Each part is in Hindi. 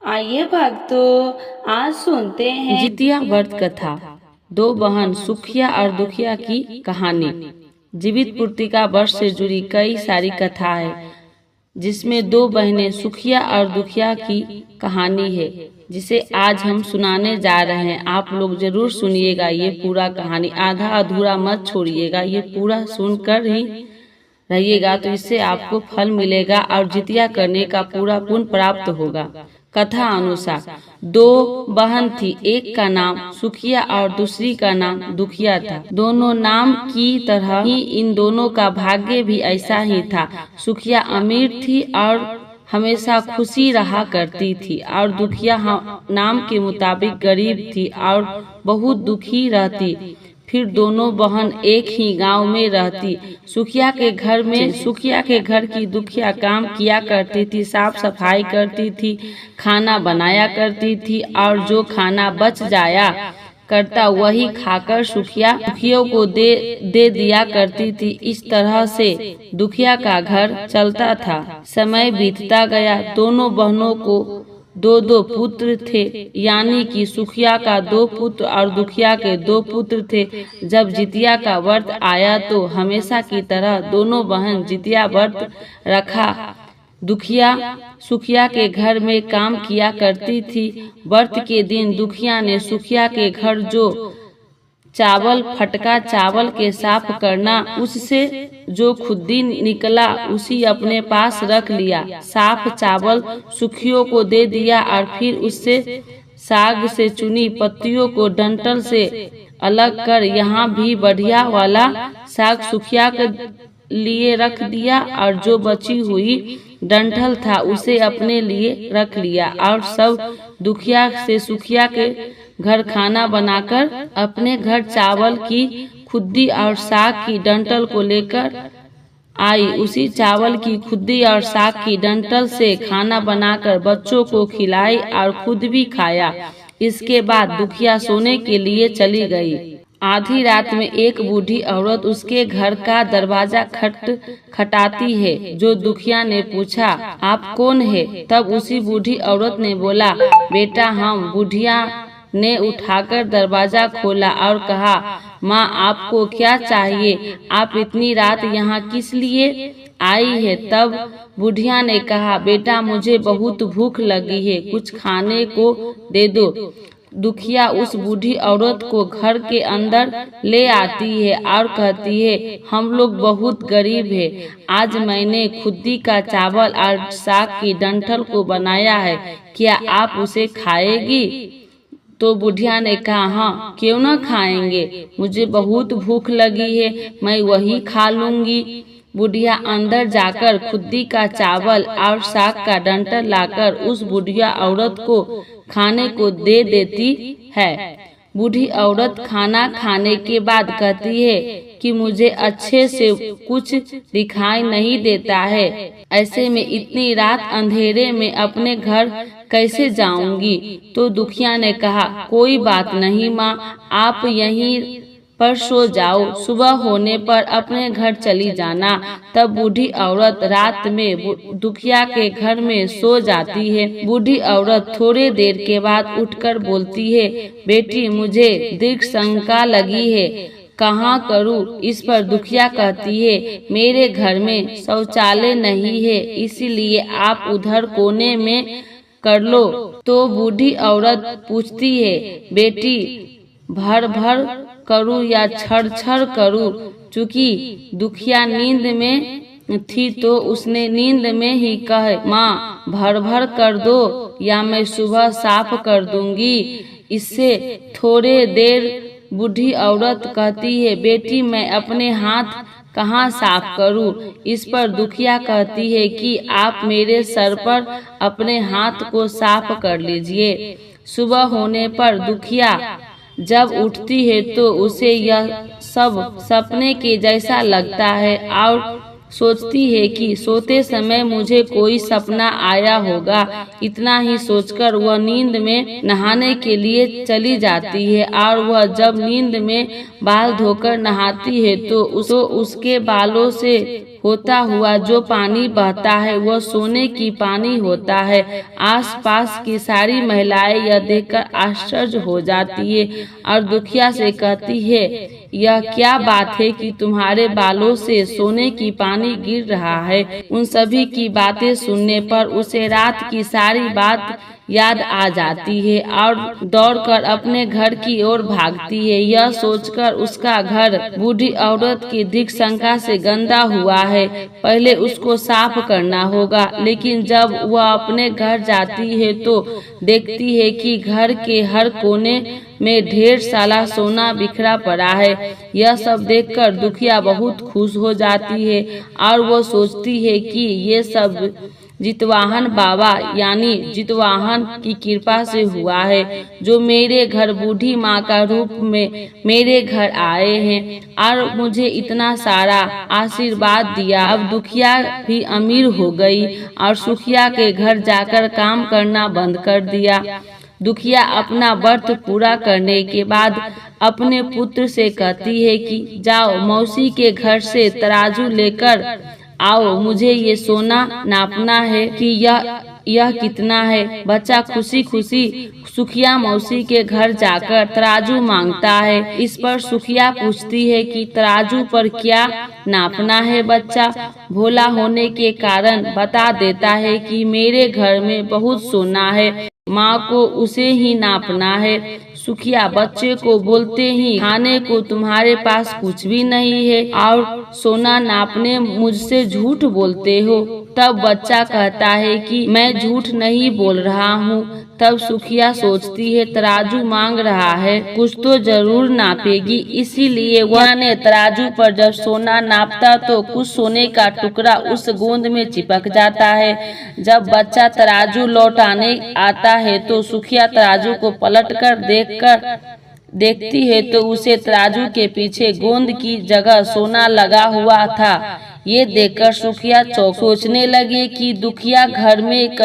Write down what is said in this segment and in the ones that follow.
आइए भक्तों, आज सुनते हैं जितिया व्रत कथा। दो बहन सुखिया और दुखिया की कहानी। जीवित पूर्तिका वर्ष से जुड़ी कई सारी कथा है, जिसमें दो बहनें सुखिया और दुखिया की कहानी है, जिसे आज हम सुनाने जा रहे हैं। आप लोग जरूर सुनिएगा ये पूरा कहानी, आधा अधूरा मत छोड़िएगा। ये पूरा सुनकर ही रहिएगा तो इससे आपको फल मिलेगा और जितिया करने का पूरा पुण्य प्राप्त होगा। कथा अनुसार दो बहन थी, एक का नाम सुखिया और दूसरी का नाम दुखिया था। दोनों नाम की तरह ही इन दोनों का भाग्य भी ऐसा ही था। सुखिया अमीर थी और हमेशा खुशी रहा करती थी, और दुखिया नाम के मुताबिक गरीब थी और बहुत दुखी रहती। फिर दोनों बहन एक ही गांव में रहती। सुखिया के घर की दुखिया काम किया करती थी, साफ सफाई करती थी, खाना बनाया करती थी, और जो खाना बच जाया करता वही खाकर दुखियों को दे दिया करती थी। इस तरह से दुखिया का घर चलता था। समय बीतता गया। दोनों बहनों को दो पुत्र थे, यानी कि सुखिया का 2 पुत्र और दुखिया के 2 पुत्र थे। जब जितिया का व्रत आया तो हमेशा की तरह दोनों बहन जितिया व्रत रखा। दुखिया सुखिया के घर में काम किया करती थी। व्रत के दिन दुखिया ने सुखिया के घर जो चावल फटका चावल के साफ करना, उससे जो खुद्दी निकला उसी अपने पास रख लिया। साफ चावल सुखियों को दे दिया और फिर उससे साग से चुनी पत्तियों को डंठल से अलग कर यहाँ भी बढ़िया वाला साग सुखिया के लिए रख दिया, और जो बची हुई डंठल था उसे अपने लिए रख लिया। और सब दुखिया से सुखिया के घर खाना बनाकर अपने घर चावल की खुद्दी और साग की डंठल को लेकर आई। उसी चावल की खुद्दी और साग की डंठल से खाना बनाकर बच्चों को खिलाई और खुद भी खाया। इसके बाद दुखिया सोने के लिए चली गई। आधी रात में एक बूढ़ी औरत उसके घर का दरवाजा खटखटाती है। जो दुखिया ने पूछा, आप कौन है? तब उसी बूढ़ी औरत ने बोला, बेटा हम। बुढ़िया ने उठाकर दरवाजा खोला और कहा, माँ आपको क्या चाहिए? आप इतनी रात यहाँ किस लिए आई है? तब बुढ़िया ने कहा, बेटा मुझे बहुत भूख लगी है, कुछ खाने को दे दो। दुखिया उस बूढ़ी औरत को घर के अंदर ले आती है और कहती है, हम लोग बहुत गरीब है, आज मैंने खुद्दी का चावल और साग की डंठल को बनाया है, क्या आप उसे खाएगी? तो बुढ़िया ने कहा, हाँ क्यों न खाएंगे, मुझे बहुत भूख लगी है, मैं वही खा लूंगी। बुढ़िया अंदर जाकर खुद्दी का चावल और साग का डंठल लाकर उस बुढ़िया औरत को खाने को दे देती है। बूढ़ी औरत खाना खाने के बाद कहती है कि मुझे अच्छे से कुछ दिखाई नहीं देता है, ऐसे में इतनी रात अंधेरे में अपने घर कैसे जाऊंगी? तो दुखिया ने कहा, कोई बात नहीं माँ, आप यहीं पर सो जाओ, सुबह होने पर अपने घर चली जाना। तब बूढ़ी औरत रात में दुखिया के घर में सो जाती है। बूढ़ी औरत थोड़े देर के बाद उठकर बोलती है, बेटी मुझे दीर्घ शंका लगी है, कहाँ करूँ? इस पर दुखिया कहती है, मेरे घर में शौचालय नहीं है, इसीलिए आप उधर कोने में कर लो। तो बूढ़ी औरत पूछती है, बेटी भर भर करूँ या छड़ छड़ करूँ? चूंकि दुखिया नींद में थी तो उसने नींद में ही कहे, माँ भर भर कर दो या मैं सुबह साफ कर दूंगी। इससे थोड़े देर बूढ़ी औरत कहती है, बेटी मैं अपने हाथ कहाँ साफ करूँ? इस पर दुखिया कहती है कि आप मेरे सर पर अपने हाथ को साफ कर लीजिए। सुबह होने पर दुखिया जब उठती है तो उसे यह सब सपने के जैसा लगता है और सोचती है कि सोते समय मुझे कोई सपना आया होगा। इतना ही सोचकर वह नींद में नहाने के लिए चली जाती है, और वह जब नींद में बाल धोकर नहाती है तो उसके बालों से होता हुआ जो पानी बहता है वह सोने की पानी होता है। आसपास की सारी महिलाएं यह देखकर आश्चर्य हो जाती है और दुखिया से कहती है, यह क्या बात है कि तुम्हारे बालों से सोने की पानी गिर रहा है। उन सभी की बातें सुनने पर उसे रात की सारी बात याद आ जाती है और दौड़कर अपने घर की ओर भागती है। यह सोचकर उसका घर बूढ़ी औरत की अधिक शंका से गंदा हुआ है, पहले उसको साफ करना होगा। लेकिन जब वह अपने घर जाती है तो देखती है कि घर के हर कोने में ढेर सारा सोना बिखरा पड़ा है। यह सब देखकर दुखिया बहुत खुश हो जाती है और वो सोचती है कि ये सब जितवाहन बाबा यानी जितवाहन की कृपा से हुआ है, जो मेरे घर बूढ़ी माँ का रूप में मेरे घर आए हैं और मुझे इतना सारा आशीर्वाद दिया। अब दुखिया भी अमीर हो गई और सुखिया के घर जाकर काम करना बंद कर दिया। दुखिया अपना व्रत पूरा करने के बाद अपने पुत्र से कहती है कि जाओ मौसी के घर से तराजू लेकर आओ, मुझे ये सोना नापना है कि यह कितना है। बच्चा खुशी खुशी सुखिया मौसी के घर जाकर तराजू मांगता है। इस पर सुखिया पूछती है कि तराजू पर क्या नापना है। बच्चा भोला होने के कारण बता देता है कि मेरे घर में बहुत सोना है, माँ को उसे ही नापना है। सुखिया बच्चे को बोलते ही, खाने को तुम्हारे पास कुछ भी नहीं है और सोना नापने मुझसे झूठ बोलते हो। तब बच्चा कहता है कि मैं झूठ नहीं बोल रहा हूँ। तब सुखिया सोचती है तराजू मांग रहा है, कुछ तो जरूर नापेगी, इसीलिए वह ने तराजू पर जब सोना नापता तो कुछ सोने का टुकड़ा उस गोंद में चिपक जाता है। जब बच्चा तराजू लौटाने आता है तो सुखिया तराजू को पलटकर देखती है तो उसे तराजू के पीछे गोंद की जगह सोना लगा हुआ था। ये देखकर सुखिया सोचने लगे कि दुखिया घर में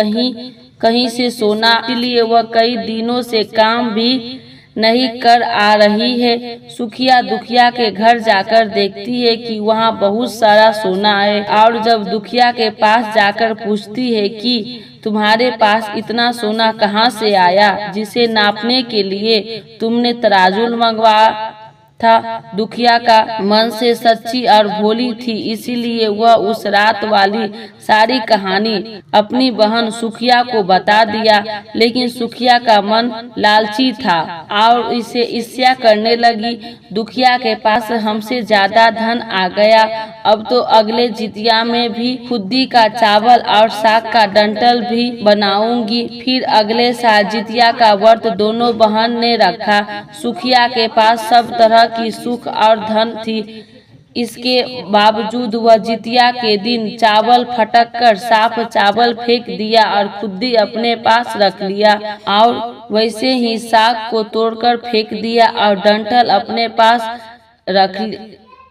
कहीं से सोना, इसलिए वह कई दिनों से काम भी नहीं कर आ रही है। सुखिया दुखिया के घर जाकर देखती है कि वहाँ बहुत सारा सोना है और जब दुखिया के पास जाकर पूछती है कि तुम्हारे पास इतना सोना कहाँ से आया, जिसे नापने के लिए तुमने तराजू मंगवा था। दुखिया का मन से सच्ची और भोली थी, इसीलिए वह उस रात वाली सारी कहानी अपनी बहन सुखिया को बता दिया। लेकिन सुखिया का मन लालची था और इसे ईर्ष्या करने लगी। दुखिया के पास हमसे ज्यादा धन आ गया, अब तो अगले जितिया में भी खुद्दी का चावल और साग का डंठल भी बनाऊंगी। फिर अगले साल जितिया का व्रत दोनों बहन ने रखा। सुखिया के पास सब तरह की सुख और धन थी, इसके बावजूद वह जितिया के दिन चावल फटक कर साफ चावल फेंक दिया और खुद्दी अपने पास रख लिया और वैसे ही साग को तोड़कर फेंक दिया और डंठल अपने पास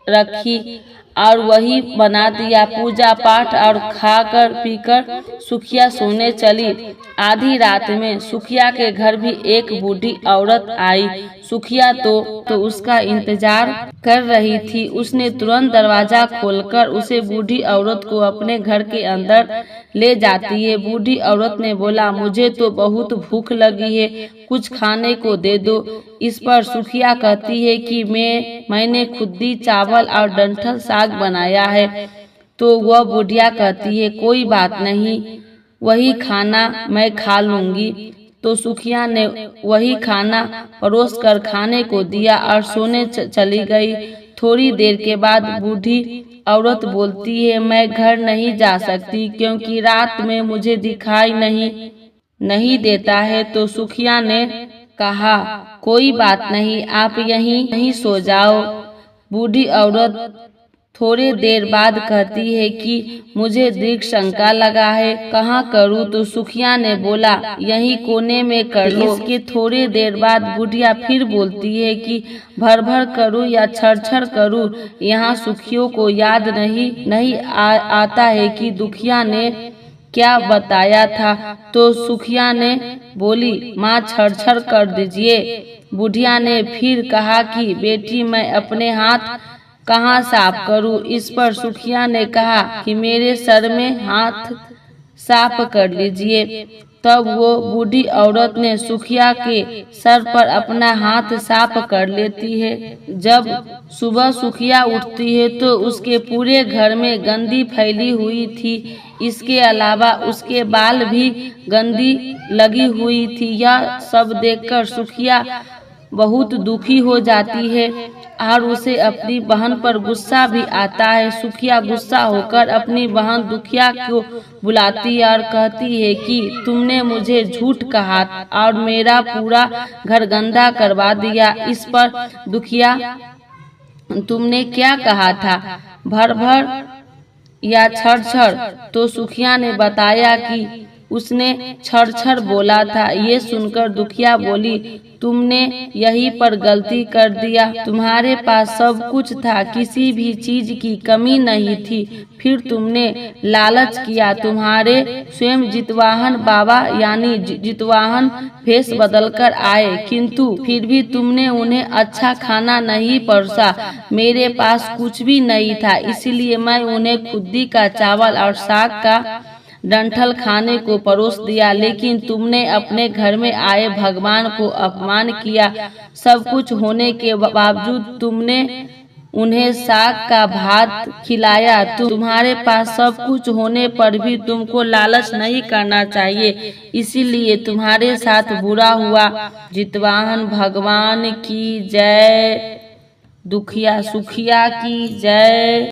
रखी और वही बना दिया। पूजा पाठ और खाकर पीकर सुखिया सोने चली। आधी रात में सुखिया के घर भी एक बूढ़ी औरत आई। सुखिया तो उसका इंतजार कर रही थी। उसने तुरंत दरवाजा खोलकर उसे बूढ़ी औरत को अपने घर के अंदर ले जाती है। बूढ़ी औरत ने बोला, मुझे तो बहुत भूख लगी है, कुछ खाने को दे दो। इस पर सुखिया कहती है कि मैंने खुद्दी चावल और डंठल साग बनाया है। तो वह बुढ़िया कहती है, कोई बात नहीं, वही खाना मैं खा लूंगी। तो सुखिया ने वही खाना परोस कर खाने को दिया और सोने चली गई। थोड़ी देर के बाद बूढ़ी औरत बोलती है, मैं घर नहीं जा सकती क्योंकि रात में मुझे दिखाई नहीं देता है। तो सुखिया ने कहा, कोई बात नहीं, आप यहीं सो जाओ। बूढ़ी औरत थोड़ी देर बाद कहती है कि मुझे दीर्घ शंका लगा है, कहाँ करूँ? तो सुखिया ने बोला, यहीं कोने में कर लो। इसके थोड़ी देर बाद बुढ़िया फिर बोलती है कि भर भर करूँ या छर छर करूँ? यहाँ सुखियों को याद नहीं आता है कि दुखिया ने क्या बताया था। तो सुखिया ने बोली, माँ छर छर कर दीजिए। बुढ़िया ने फिर कहा कि बेटी, मैं अपने हाथ कहाँ साफ करूं? इस पर सुखिया ने कहा कि मेरे सर में हाथ साफ कर लीजिए। तब वो बूढ़ी औरत ने सुखिया के सर पर अपना हाथ साफ कर लेती है। जब सुबह सुखिया उठती है तो उसके पूरे घर में गंदी फैली हुई थी। इसके अलावा उसके बाल भी गंदी लगी हुई थी। यह सब देखकर सुखिया बहुत दुखी हो जाती है और उसे अपनी बहन पर गुस्सा भी आता है। सुखिया गुस्सा होकर अपनी बहन दुखिया को बुलाती है और कहती है कि तुमने मुझे झूठ कहा और मेरा पूरा घर गंदा करवा दिया। इस पर दुखिया, तुमने क्या कहा था, भर भर या छड़ छड़? तो सुखिया ने बताया कि उसने छड़ छड़ बोला था। ये सुनकर दुखिया बोली, तुमने यहीं पर गलती कर दिया। तुम्हारे पास सब कुछ था, किसी भी चीज की कमी नहीं थी, फिर तुमने लालच किया। तुम्हारे स्वयं जितवाहन बाबा यानी जितवाहन भेष बदलकर आए, किंतु फिर भी तुमने उन्हें अच्छा खाना नहीं परोसा। मेरे पास कुछ भी नहीं था, इसलिए मैं उन्हें खुद्दी का चावल और साग का डंठल खाने को परोस दिया, लेकिन तुमने अपने घर में आए भगवान को अपमान किया। सब कुछ होने के बावजूद तुमने उन्हें साग का भात खिलाया। तुम्हारे पास सब कुछ होने पर भी तुमको लालच नहीं करना चाहिए, इसीलिए तुम्हारे साथ बुरा हुआ। जितवाहन भगवान की जय। दुखिया सुखिया की जय।